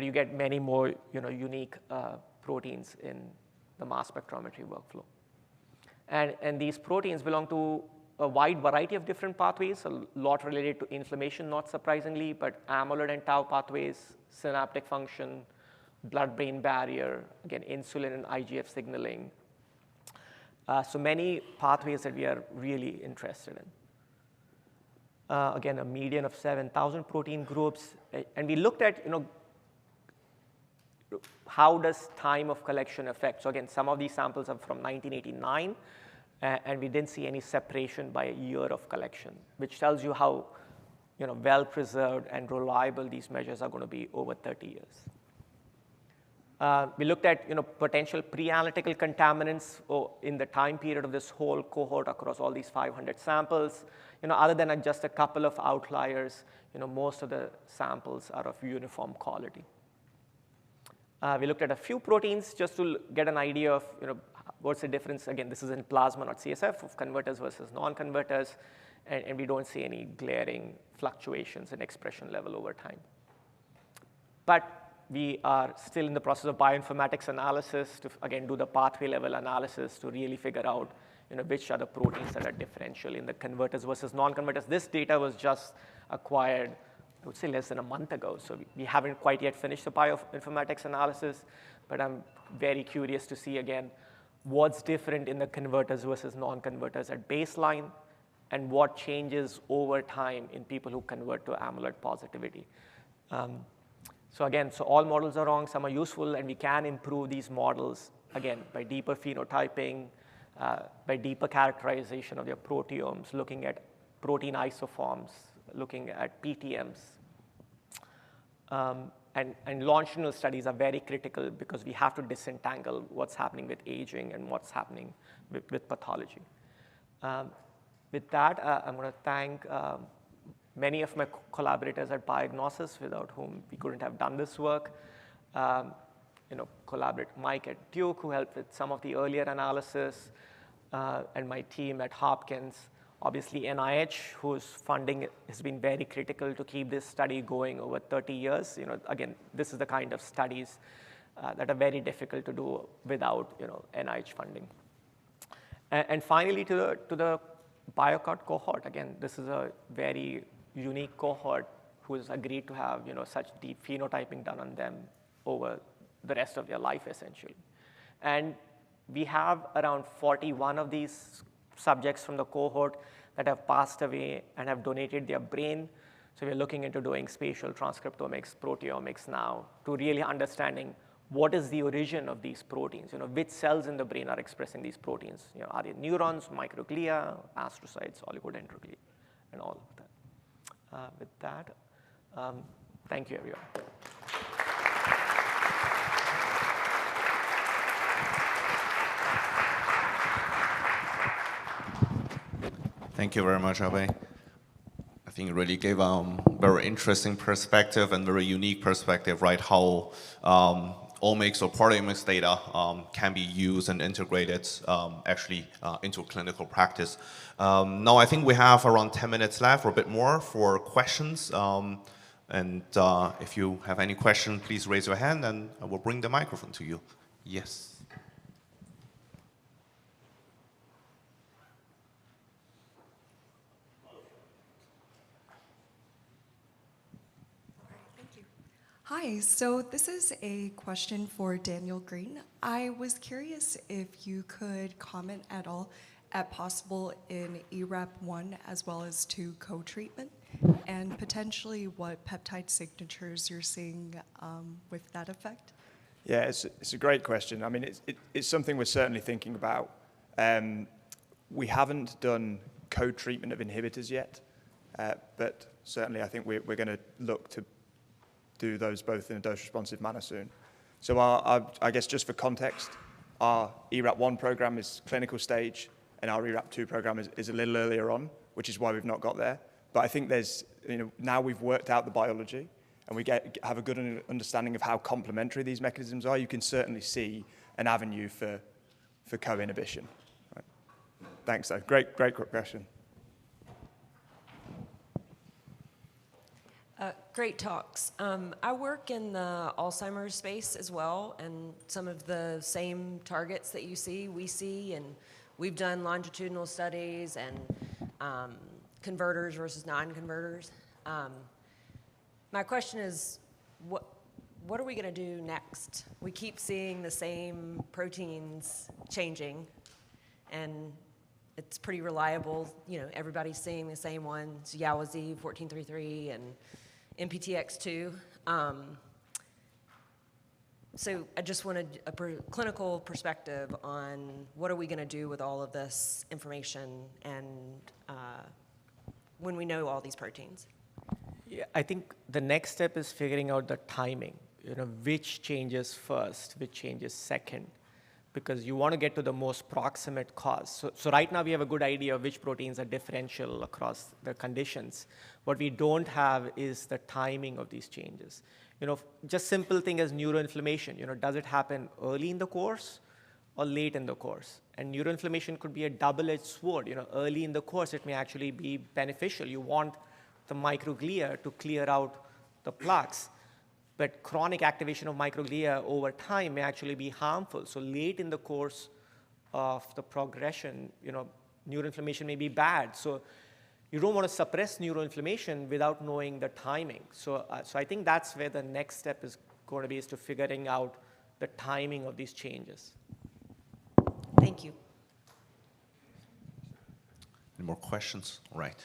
you get many more unique proteins in the mass spectrometry workflow. And these proteins belong to a wide variety of different pathways, a lot related to inflammation, not surprisingly, but amyloid and tau pathways, synaptic function, blood-brain barrier, again, insulin and IGF signaling. So many pathways that we are really interested in. Again, a median of 7,000 protein groups. And we looked at, how does time of collection affect? So again, some of these samples are from 1989, and we didn't see any separation by a year of collection, which tells you how well-preserved and reliable these measures are going to be over 30 years. We looked at potential pre-analytical contaminants in the time period of this whole cohort across all these 500 samples. Other than just a couple of outliers, most of the samples are of uniform quality. We looked at a few proteins just to get an idea of what's the difference. Again, this is in plasma, not CSF, of converters versus non-converters, and we don't see any glaring fluctuations in expression level over time. But we are still in the process of bioinformatics analysis to, again, do the pathway level analysis to really figure out which are the proteins that are differential in the converters versus non-converters. This data was just acquired, I would say, less than a month ago. So we haven't quite yet finished the bioinformatics analysis, but I'm very curious to see, again, what's different in the converters versus non-converters at baseline, and what changes over time in people who convert to amyloid positivity. So again, all models are wrong, some are useful, and we can improve these models, again, by deeper phenotyping, by deeper characterization of their proteomes, looking at protein isoforms, looking at PTMs. And longitudinal studies are very critical because we have to disentangle what's happening with aging and what's happening with pathology. With that, I'm going to thank many of my collaborators at Biognosys, without whom we couldn't have done this work. Collaborate Mike at Duke, who helped with some of the earlier analysis, and my team at Hopkins. Obviously, NIH, whose funding has been very critical to keep this study going over 30 years. Again, this is the kind of studies that are very difficult to do without NIH funding. And finally, to the BioCard cohort. Again, this is a very unique cohort who has agreed to have such deep phenotyping done on them over the rest of their life, essentially. And we have around 41 of these subjects from the cohort that have passed away and have donated their brain. So we're looking into doing spatial transcriptomics, proteomics now, to really understanding what is the origin of these proteins, which cells in the brain are expressing these proteins. Are they neurons, microglia, astrocytes, oligodendroglea, and all of that. With that, thank you, everyone. Thank you very much, Abhay. I think it really gave a very interesting perspective and very unique perspective, right? How omics or proteomics data can be used and integrated actually into clinical practice. Now, I think we have around 10 minutes left or a bit more for questions. And if you have any question, please raise your hand and I will bring the microphone to you. Yes. Hi, so this is a question for Daniel Green. I was curious if you could comment at all at possible in ERAP1 as well as 2 co-treatment, and potentially what peptide signatures you're seeing with that effect? Yeah, it's a great question. I mean, it's something we're certainly thinking about. We haven't done co-treatment of inhibitors yet, but certainly I think we're going to look to do those both in a dose-responsive manner soon. So I guess just for context, our ERAP1 program is clinical stage, and our ERAP2 program is a little earlier on, which is why we've not got there. But I think there's, now we've worked out the biology, and we have a good understanding of how complementary these mechanisms are. You can certainly see an avenue for co-inhibition. Right. Thanks, though. Great question. Great talks. I work in the Alzheimer's space as well, and some of the same targets that you see, we see, and we've done longitudinal studies and converters versus non-converters. My question is, what are we going to do next? We keep seeing the same proteins changing, and it's pretty reliable. Everybody's seeing the same ones, YAWZ, 1433, and MPTX2. So I just wanted a clinical perspective on what are we going to do with all of this information and when we know all these proteins. Yeah, I think the next step is figuring out the timing, which changes first, which changes second, because you want to get to the most proximate cause. So right now we have a good idea of which proteins are differential across the conditions. What we don't have is the timing of these changes. Just simple thing as neuroinflammation. Does it happen early in the course or late in the course? And neuroinflammation could be a double-edged sword. Early in the course, it may actually be beneficial. You want the microglia to clear out the plaques. But chronic activation of microglia over time may actually be harmful. So late in the course of the progression, neuroinflammation may be bad. So you don't want to suppress neuroinflammation without knowing the timing. So I think that's where the next step is going to be, is to figuring out the timing of these changes. Thank you. Any more questions? All right.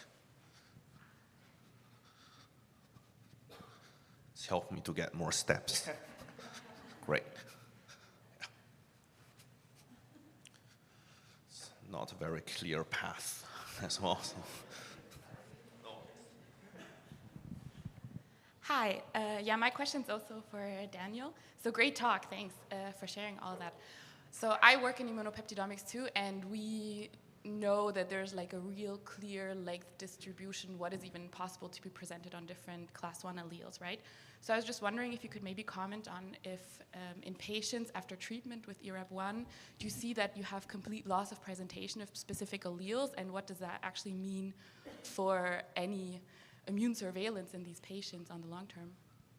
It's helped me to get more steps. Great. Yeah. It's not a very clear path as well. So. Hi, yeah, my question's also for Daniel. So great talk, thanks for sharing all that. So I work in immunopeptidomics too, and we know that there's like a real clear length distribution, what is even possible to be presented on different class 1 alleles, right? So I was just wondering if you could maybe comment on if in patients after treatment with ERAP1, do you see that you have complete loss of presentation of specific alleles, and what does that actually mean for any immune surveillance in these patients on the long term?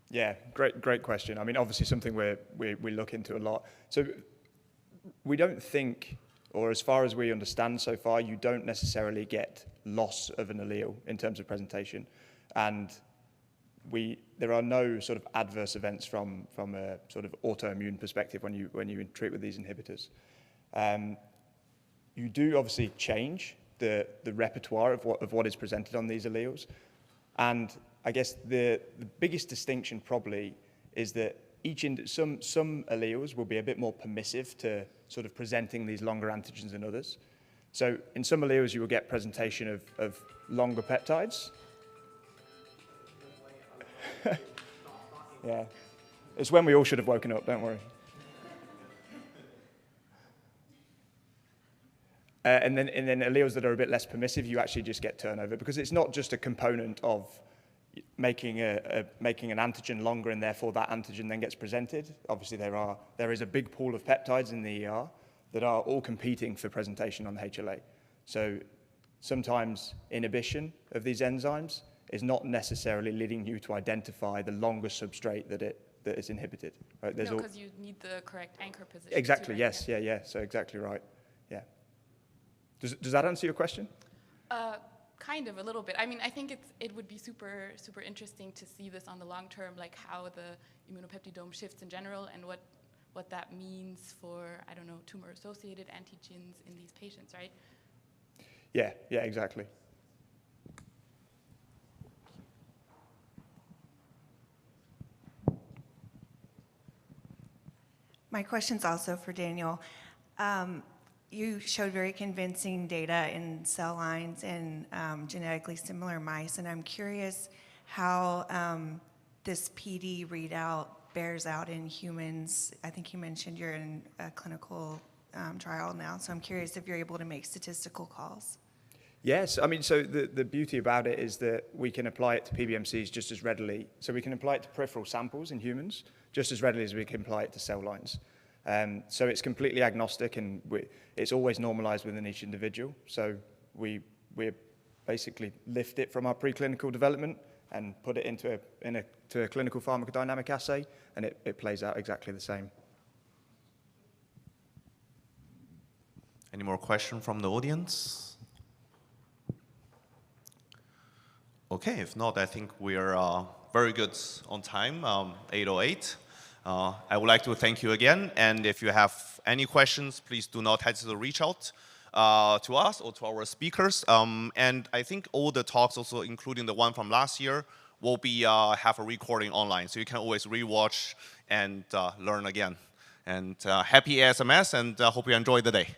Yeah, great question. I mean, obviously something we look into a lot. So we don't think, or as far as we understand so far, you don't necessarily get loss of an allele in terms of presentation. And there are no sort of adverse events from a sort of autoimmune perspective when you treat with these inhibitors. You do obviously change the repertoire of what is presented on these alleles. And I guess the biggest distinction probably is that some alleles will be a bit more permissive to sort of presenting these longer antigens than others. So in some alleles, you will get presentation of longer peptides. Yeah, it's when we all should have woken up, don't worry. And then alleles that are a bit less permissive, you actually just get turnover, because it's not just a component of making an antigen longer and therefore that antigen then gets presented. Obviously there is a big pool of peptides in the ER that are all competing for presentation on the HLA. So sometimes inhibition of these enzymes is not necessarily leading you to identify the longer substrate that is inhibited. Right? No, because you need the correct anchor position. Exactly, too, yes, right? yeah. So exactly right, yeah. Does that answer your question? Kind of, a little bit. I mean, I think it would be super interesting to see this on the long term, like how the immunopeptidome shifts in general and what that means for, I don't know, tumor-associated antigens in these patients, right? Yeah, exactly. My question's also for Daniel. You showed very convincing data in cell lines in genetically similar mice, and I'm curious how this PD readout bears out in humans. I think you mentioned you're in a clinical trial now, so I'm curious if you're able to make statistical calls. Yes, I mean, so the beauty about it is that we can apply it to PBMCs just as readily. So we can apply it to peripheral samples in humans just as readily as we can apply it to cell lines. So it's completely agnostic, and it's always normalized within each individual. So we basically lift it from our preclinical development and put it into a clinical pharmacodynamic assay, and it plays out exactly the same. Any more questions from the audience? Okay, if not, I think we are very good on time, 8:08. I would like to thank you again, and if you have any questions, please do not hesitate to reach out to us or to our speakers. And I think all the talks, also including the one from last year, will be have a recording online, so you can always rewatch and learn again. And happy ASMS, and hope you enjoy the day.